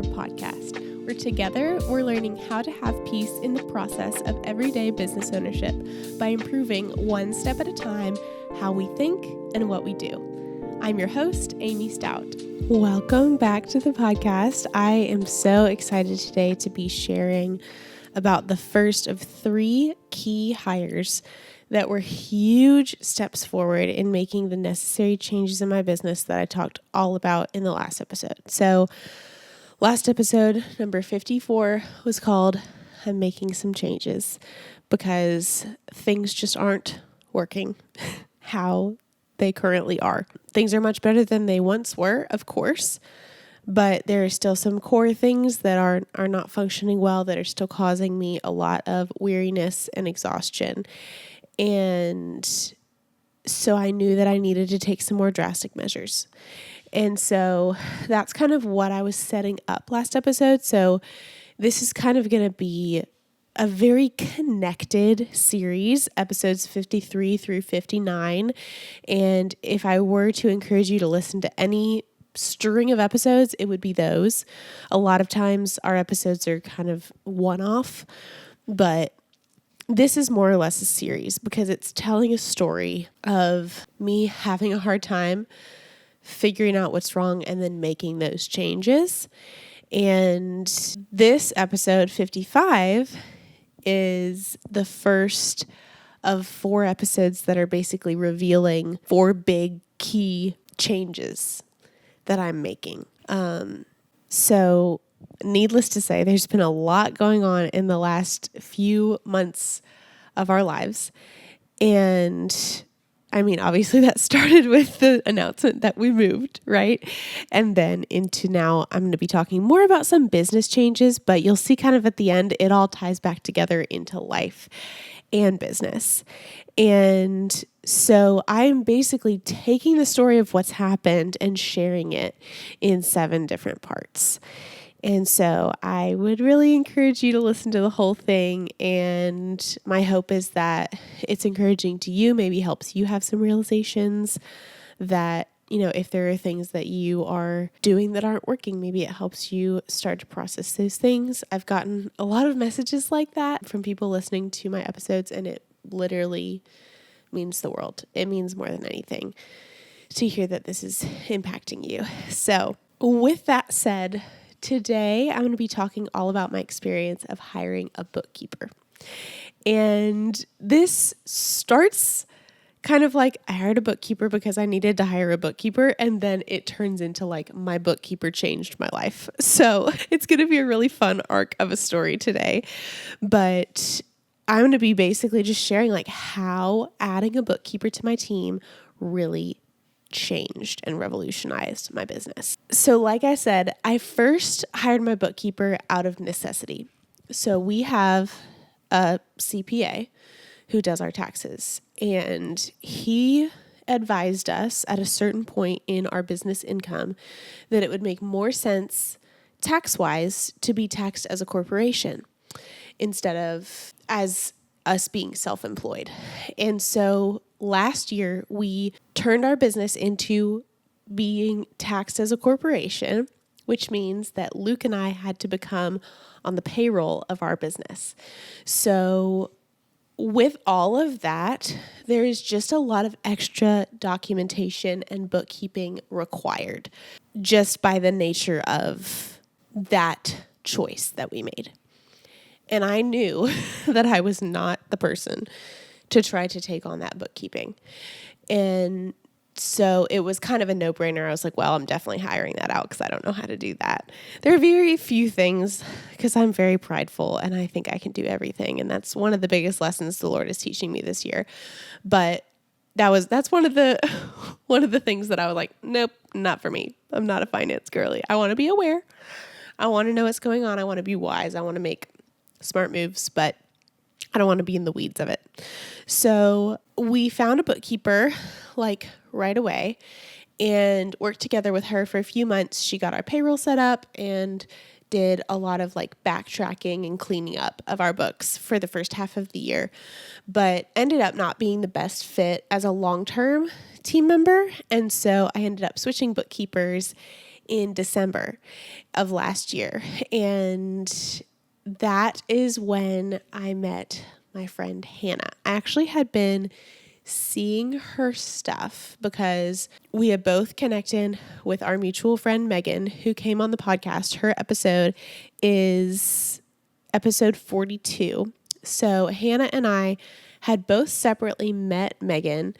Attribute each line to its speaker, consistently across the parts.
Speaker 1: Our podcast, where together we're learning how to have peace in the process of everyday business ownership by improving one step at a time how we think and what we do. I'm your host, Amy Stout. Welcome back to the podcast. I am so excited today to be sharing about the first of 3 key hires that were huge steps forward in making the necessary changes in my business that I talked all about in the last episode. So last episode, number 54, was called I'm Making Some Changes because things just aren't working how they currently are. Things are much better than they once were, of course, but there are still some core things that are not functioning well that are still causing me a lot of weariness and exhaustion. And so I knew that I needed to take some more drastic measures. And so that's kind of what I was setting up last episode. So this is kind of going to be a very connected series, episodes 53 through 59. And if I were to encourage you to listen to any string of episodes, it would be those. A lot of times our episodes are kind of one-off, but this is more or less a series because it's telling a story of me having a hard time figuring out what's wrong and then making those changes. And this episode 55 is the first of 4 episodes that are basically revealing 4 big key changes that I'm making. So needless to say, there's been a lot going on in the last few months of our lives. And I mean, obviously that started with the announcement that we moved, right? And then into now, I'm going to be talking more about some business changes, but you'll see kind of at the end, it all ties back together into life and business. And so I'm basically taking the story of what's happened and sharing it in 7 different parts. And so I would really encourage you to listen to the whole thing. And my hope is that it's encouraging to you, maybe helps you have some realizations that, if there are things that you are doing that aren't working, maybe it helps you start to process those things. I've gotten a lot of messages like that from people listening to my episodes, and it literally means the world. It means more than anything to hear that this is impacting you. So with that said, today, I'm going to be talking all about my experience of hiring a bookkeeper. And this starts kind of like I hired a bookkeeper because I needed to hire a bookkeeper, and then it turns into like my bookkeeper changed my life. So it's going to be a really fun arc of a story today. But I'm going to be basically just sharing like how adding a bookkeeper to my team really changed and revolutionized my business. So like I said, I first hired my bookkeeper out of necessity. So we have a CPA who does our taxes, and he advised us at a certain point in our business income that it would make more sense tax-wise to be taxed as a corporation instead of as us being self-employed. And so last year, we turned our business into being taxed as a corporation, which means that Luke and I had to become on the payroll of our business. So with all of that, there is just a lot of extra documentation and bookkeeping required just by the nature of that choice that we made. And I knew that I was not the person to try to take on that bookkeeping. And so it was kind of a no-brainer. I was like, well, I'm definitely hiring that out because I don't know how to do that. There are very few things because I'm very prideful and I think I can do everything. And that's one of the biggest lessons the Lord is teaching me this year. But that's one of the things that I was like, nope, not for me. I'm not a finance girly. I want to be aware. I want to know what's going on. I want to be wise. I want to make smart moves, but I don't want to be in the weeds of it. So we found a bookkeeper like right away and worked together with her for a few months. She got our payroll set up and did a lot of like backtracking and cleaning up of our books for the first half of the year, but ended up not being the best fit as a long-term team member. And so I ended up switching bookkeepers in December of last year. And that is when I met my friend Hannah. I actually had been seeing her stuff because we had both connected with our mutual friend Megan, who came on the podcast. Her episode is episode 42. So Hannah and I had both separately met Megan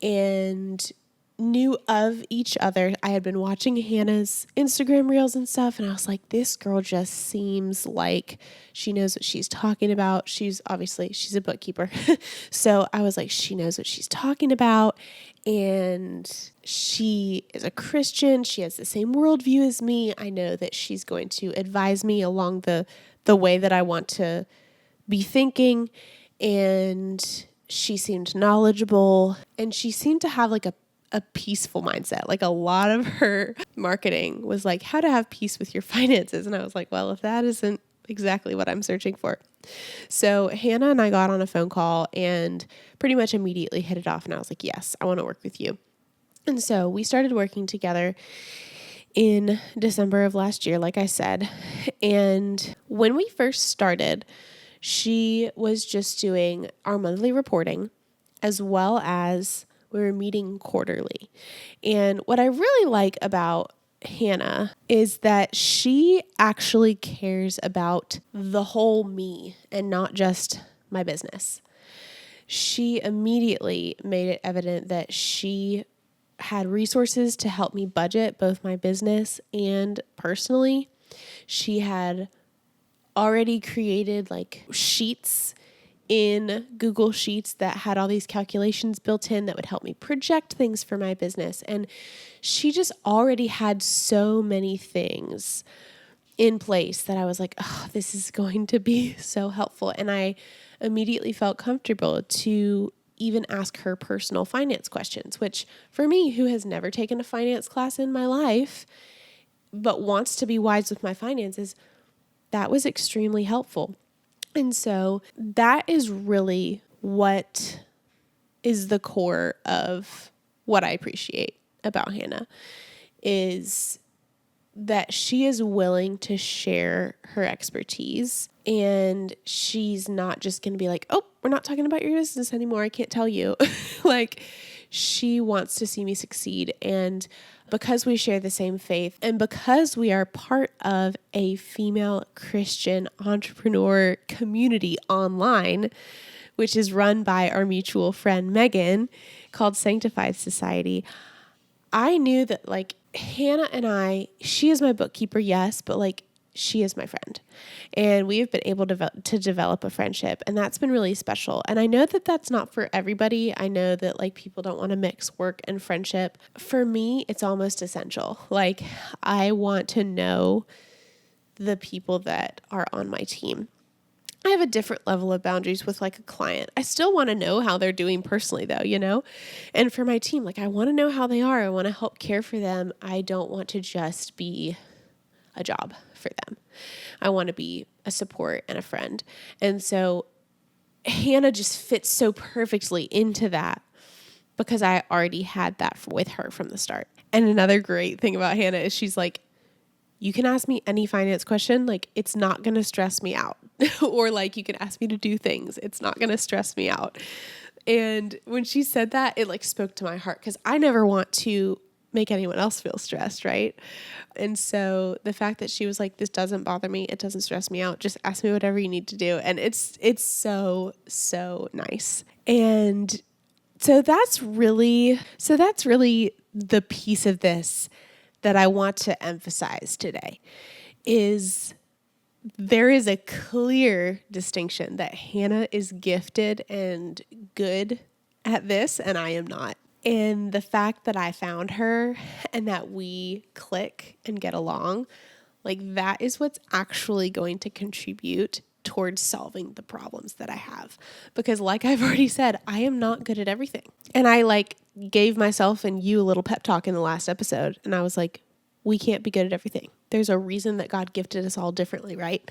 Speaker 1: and knew of each other. I had been watching Hannah's Instagram reels and stuff, and I was like, this girl just seems like she knows what she's talking about. She's a bookkeeper. So I was like, she knows what she's talking about, and she is a Christian. She has the same worldview as me. I know that she's going to advise me along the way that I want to be thinking, and she seemed knowledgeable, and she seemed to have like a peaceful mindset. Like a lot of her marketing was like how to have peace with your finances. And I was like, well, if that isn't exactly what I'm searching for. So Hannah and I got on a phone call and pretty much immediately hit it off. And I was like, yes, I want to work with you. And so we started working together in December of last year, like I said. And when we first started, she was just doing our monthly reporting as well as we were meeting quarterly. And what I really like about Hannah is that she actually cares about the whole me and not just my business. She immediately made it evident that she had resources to help me budget both my business and personally. She had already created like sheets in Google Sheets that had all these calculations built in that would help me project things for my business. And she just already had so many things in place that I was like, oh, this is going to be so helpful. And I immediately felt comfortable to even ask her personal finance questions, which for me, who has never taken a finance class in my life, but wants to be wise with my finances, that was extremely helpful. And so that is really what is the core of what I appreciate about Hannah, is that she is willing to share her expertise, and she's not just going to be like, oh, we're not talking about your business anymore, I can't tell you. Like, she wants to see me succeed. And because we share the same faith and because we are part of a female Christian entrepreneur community online, which is run by our mutual friend Megan, called Sanctified Society, I knew that like Hannah and I, she is my bookkeeper, yes, but like she is my friend. And we have been able to develop a friendship, and that's been really special. And I know that that's not for everybody. I know that like people don't want to mix work and friendship. For me, it's almost essential. Like, I want to know the people that are on my team. I have a different level of boundaries with like a client. I still want to know how they're doing personally though, you know? And for my team, like I want to know how they are. I want to help care for them. I don't want to just be a job for them. I want to be a support and a friend. And so Hannah just fits so perfectly into that because I already had that with her from the start. And another great thing about Hannah is she's like, you can ask me any finance question. Like, it's not going to stress me out. Or like, you can ask me to do things. It's not going to stress me out. And when she said that, it like spoke to my heart because I never want to make anyone else feel stressed, right? And so the fact that she was like, this doesn't bother me, it doesn't stress me out, just ask me whatever you need to do. And it's so, so nice. And so that's really the piece of this that I want to emphasize today is there is a clear distinction that Hannah is gifted and good at this, and I am not. And the fact that I found her and that we click and get along, like that is what's actually going to contribute towards solving the problems that I have. Because like I've already said, I am not good at everything. And I like gave myself and you a little pep talk in the last episode. And I was like, we can't be good at everything. There's a reason that God gifted us all differently, right?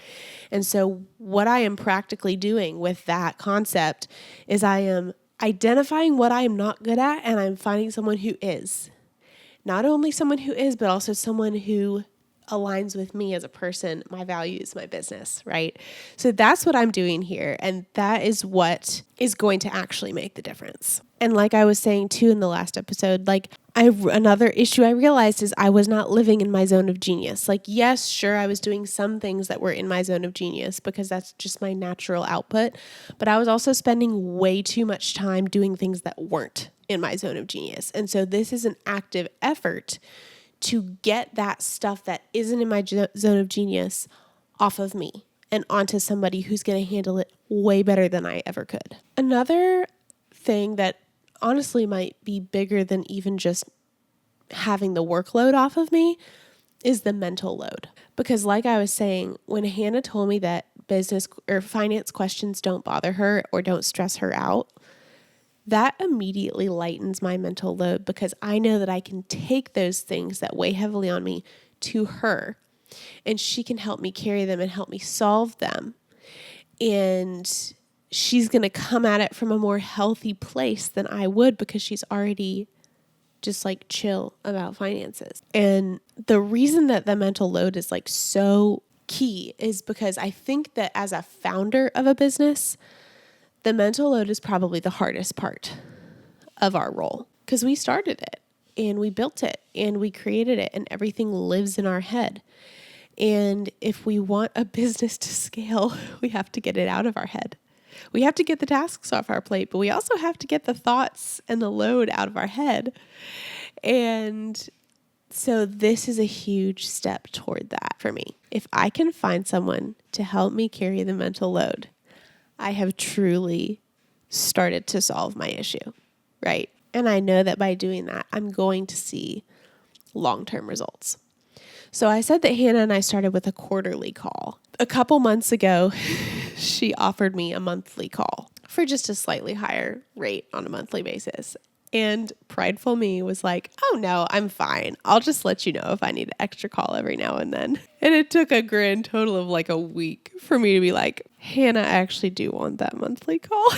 Speaker 1: And so what I am practically doing with that concept is I am identifying what I am not good at, and I'm finding someone who is. not only someone who is, but also someone who aligns with me as a person, my values, my business, right? So that's what I'm doing here. And that is what is going to actually make the difference. And like I was saying too in the last episode, like another issue I realized is I was not living in my zone of genius. Like, yes, sure, I was doing some things that were in my zone of genius because that's just my natural output. But I was also spending way too much time doing things that weren't in my zone of genius. And so this is an active effort to get that stuff that isn't in my zone of genius off of me and onto somebody who's going to handle it way better than I ever could. Another thing that honestly might be bigger than even just having the workload off of me is the mental load. Because like I was saying, when Hannah told me that business or finance questions don't bother her or don't stress her out, that immediately lightens my mental load because I know that I can take those things that weigh heavily on me to her and she can help me carry them and help me solve them. And she's going to come at it from a more healthy place than I would because she's already just like chill about finances. And the reason that the mental load is like so key is because I think that as a founder of a business, the mental load is probably the hardest part of our role because we started it and we built it and we created it and everything lives in our head. And if we want a business to scale, we have to get it out of our head. We have to get the tasks off our plate, but we also have to get the thoughts and the load out of our head. And so this is a huge step toward that for me. If I can find someone to help me carry the mental load, I have truly started to solve my issue, right? And I know that by doing that, I'm going to see long-term results. So I said that Hannah and I started with a quarterly call. A couple months ago, she offered me a monthly call for just a slightly higher rate on a monthly basis. And prideful me was like, oh no, I'm fine. I'll just let you know if I need an extra call every now and then. And it took a grand total of like a week for me to be like, Hannah, I actually do want that monthly call.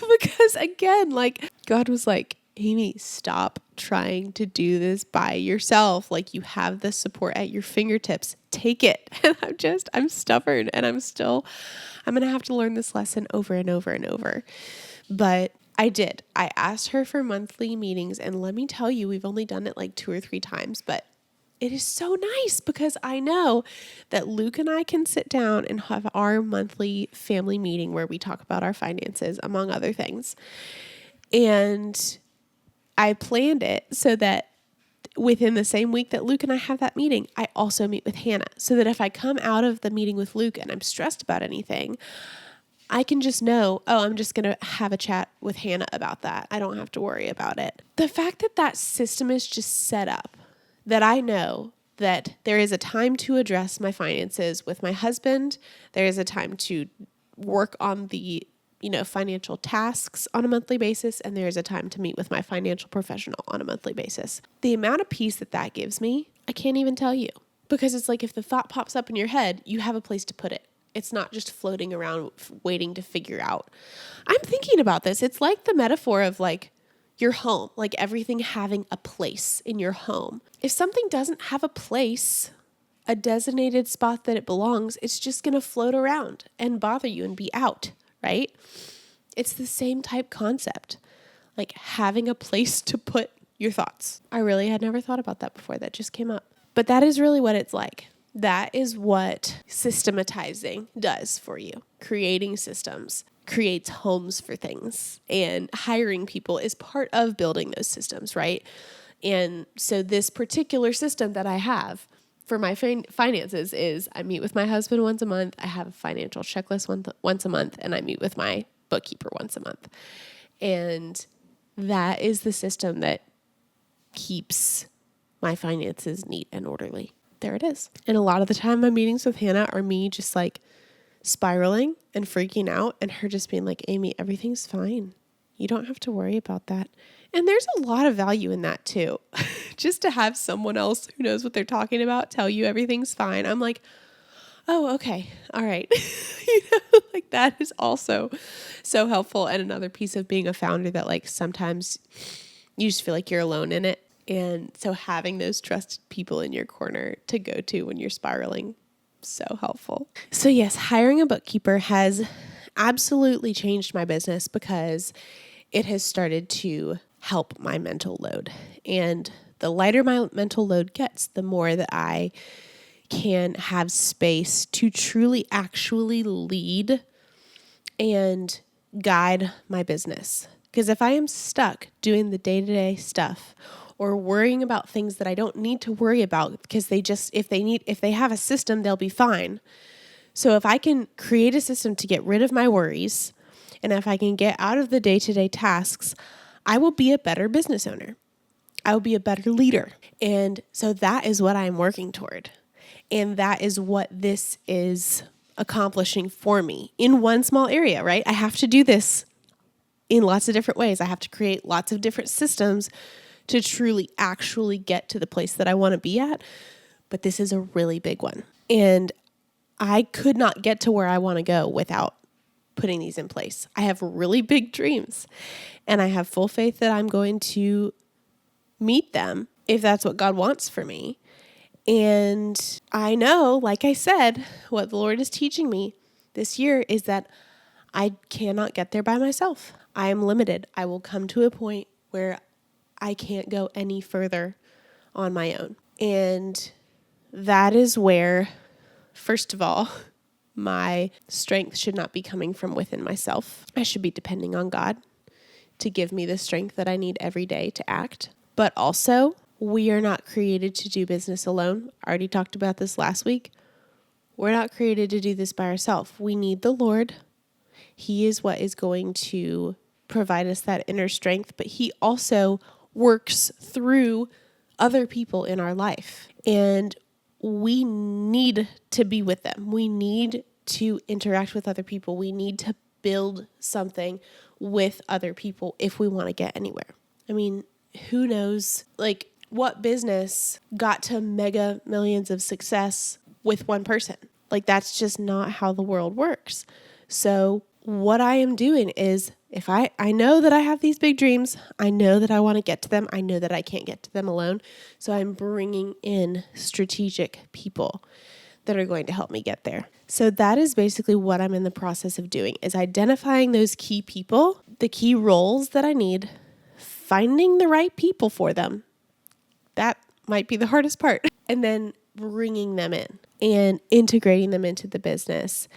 Speaker 1: Because again, like God was like, Amy, stop trying to do this by yourself. Like you have the support at your fingertips. Take it. And I'm stubborn and I'm going to have to learn this lesson over and over and over. But I did. I asked her for monthly meetings, and let me tell you, we've only done it like 2 or 3 times, but it is so nice because I know that Luke and I can sit down and have our monthly family meeting where we talk about our finances, among other things. And I planned it so that within the same week that Luke and I have that meeting, I also meet with Hannah so that if I come out of the meeting with Luke and I'm stressed about anything, I can just know, I'm just going to have a chat with Hannah about that. I don't have to worry about it. The fact that that system is just set up, that I know that there is a time to address my finances with my husband, there is a time to work on the financial tasks on a monthly basis, and there is a time to meet with my financial professional on a monthly basis. The amount of peace that gives me, I can't even tell you. Because it's like if the thought pops up in your head, you have a place to put it. It's not just floating around waiting to figure out. I'm thinking about this. It's like the metaphor of like your home, like everything having a place in your home. If something doesn't have a place, a designated spot that it belongs, it's just going to float around and bother you and be out, right? It's the same type concept, like having a place to put your thoughts. I really had never thought about that before. That just came up. But that is really what it's like. That is what systematizing does for you. Creating systems creates homes for things, and hiring people is part of building those systems, right? And so this particular system that I have for my finances is I meet with my husband once a month. I have a financial checklist once a month, and I meet with my bookkeeper once a month. And that is the system that keeps my finances neat and orderly. There it is. And a lot of the time my meetings with Hannah are me just like spiraling and freaking out and her just being like, Amy, everything's fine. You don't have to worry about that. And there's a lot of value in that too. Just to have someone else who knows what they're talking about tell you everything's fine. I'm like, oh, okay. All right. Like that is also so helpful. And another piece of being a founder that like sometimes you just feel like you're alone in it. And so having those trusted people in your corner to go to when you're spiraling, so helpful. So yes, hiring a bookkeeper has absolutely changed my business because it has started to help my mental load. And the lighter my mental load gets, the more that I can have space to truly actually lead and guide my business. Because if I am stuck doing the day-to-day stuff or worrying about things that I don't need to worry about because if they have a system, they'll be fine. So if I can create a system to get rid of my worries, and if I can get out of the day-to-day tasks, I will be a better business owner. I will be a better leader. And so that is what I'm working toward. And that is what this is accomplishing for me in one small area, right? I have to do this in lots of different ways. I have to create lots of different systems to truly actually get to the place that I want to be at. But this is a really big one. And I could not get to where I want to go without putting these in place. I have really big dreams, and I have full faith that I'm going to meet them if that's what God wants for me. And I know, like I said, what the Lord is teaching me this year is that I cannot get there by myself. I am limited. I will come to a point where I can't go any further on my own. And that is where, first of all, my strength should not be coming from within myself. I should be depending on God to give me the strength that I need every day to act. But also, we are not created to do business alone. I already talked about this last week. We're not created to do this by ourselves. We need the Lord. He is what is going to provide us that inner strength, but He also works through other people in our life. And we need to be with them. We need to interact with other people. We need to build something with other people if we want to get anywhere. I mean, who knows, like, what business got to mega millions of success with one person? Like, that's just not how the world works. So what I am doing is, if I know that I have these big dreams, I know that I want to get to them. I know that I can't get to them alone. So I'm bringing in strategic people that are going to help me get there. So that is basically what I'm in the process of doing, is identifying those key people, the key roles that I need, finding the right people for them. That might be the hardest part. And then bringing them in and integrating them into the business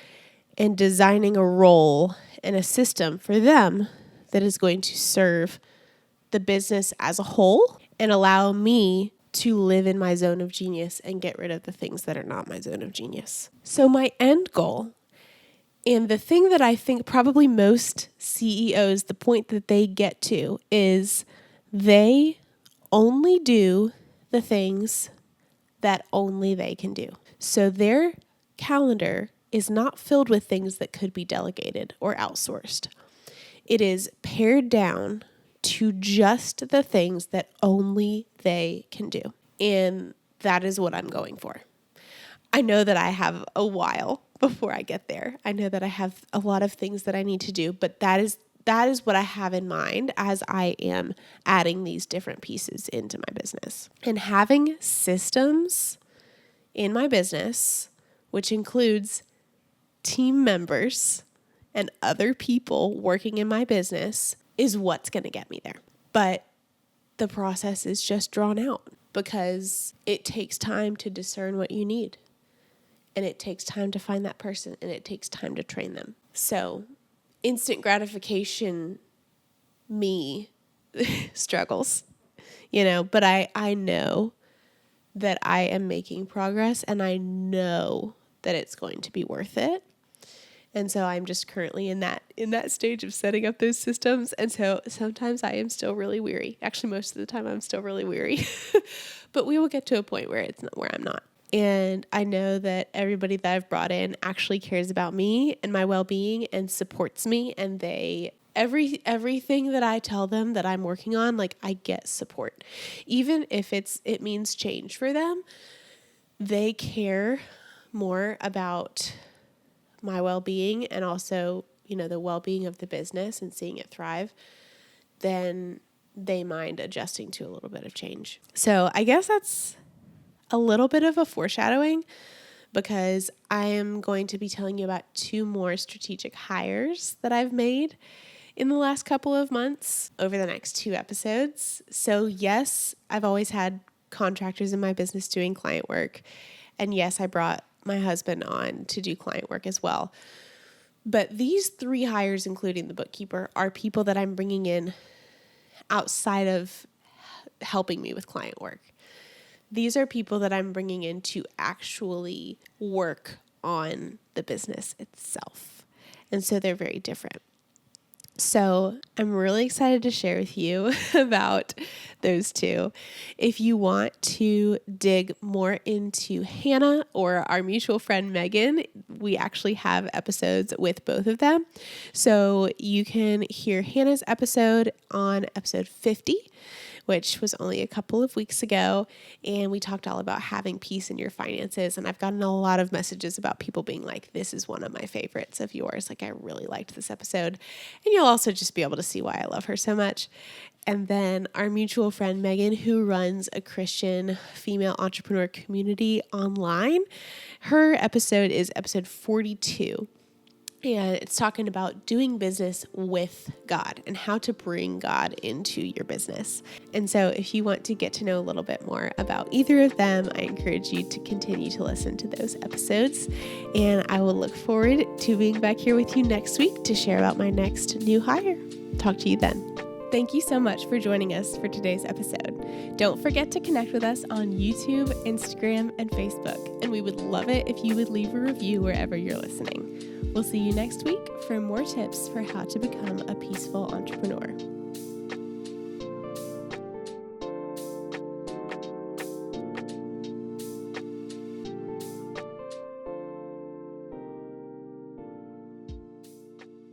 Speaker 1: and designing a role and a system for them that is going to serve the business as a whole and allow me to live in my zone of genius and get rid of the things that are not my zone of genius. So my end goal, and the thing that I think probably most CEOs, the point that they get to, is they only do the things that only they can do. So their calendar is not filled with things that could be delegated or outsourced. It is pared down to just the things that only they can do. And that is what I'm going for. I know that I have a while before I get there. I know that I have a lot of things that I need to do, but that is what I have in mind as I am adding these different pieces into my business. And having systems in my business, which includes team members and other people working in my business, is what's going to get me there. But the process is just drawn out because it takes time to discern what you need. And it takes time to find that person, and it takes time to train them. So instant gratification me struggles, but I know that I am making progress, and I know that it's going to be worth it. And so I'm just currently in that stage of setting up those systems. And so sometimes I am still really weary. Actually, most of the time I'm still really weary. But we will get to a point where I'm not. And I know that everybody that I've brought in actually cares about me and my well-being and supports me. And everything that I tell them that I'm working on, like, I get support. Even if it means change for them, they care more about my well-being and also, the well-being of the business and seeing it thrive than they mind adjusting to a little bit of change. So I guess that's a little bit of a foreshadowing, because I am going to be telling you about 2 more strategic hires that I've made in the last couple of months over the next 2 episodes. So yes, I've always had contractors in my business doing client work. And yes, I brought my husband on to do client work as well. But these 3 hires, including the bookkeeper, are people that I'm bringing in outside of helping me with client work. These are people that I'm bringing in to actually work on the business itself. And so they're very different. So I'm really excited to share with you about those 2. If you want to dig more into Hannah or our mutual friend Megan, we actually have episodes with both of them. So you can hear Hannah's episode on episode 50, which was only a couple of weeks ago. And we talked all about having peace in your finances. And I've gotten a lot of messages about people being like, this is one of my favorites of yours. Like, I really liked this episode. And you'll also just be able to see why I love her so much. And then our mutual friend, Megan, who runs a Christian female entrepreneur community online, her episode is episode 42. And it's talking about doing business with God and how to bring God into your business. And so if you want to get to know a little bit more about either of them, I encourage you to continue to listen to those episodes. And I will look forward to being back here with you next week to share about my next new hire. Talk to you then. Thank you so much for joining us for today's episode. Don't forget to connect with us on YouTube, Instagram, and Facebook. And we would love it if you would leave a review wherever you're listening. We'll see you next week for more tips for how to become a peaceful entrepreneur.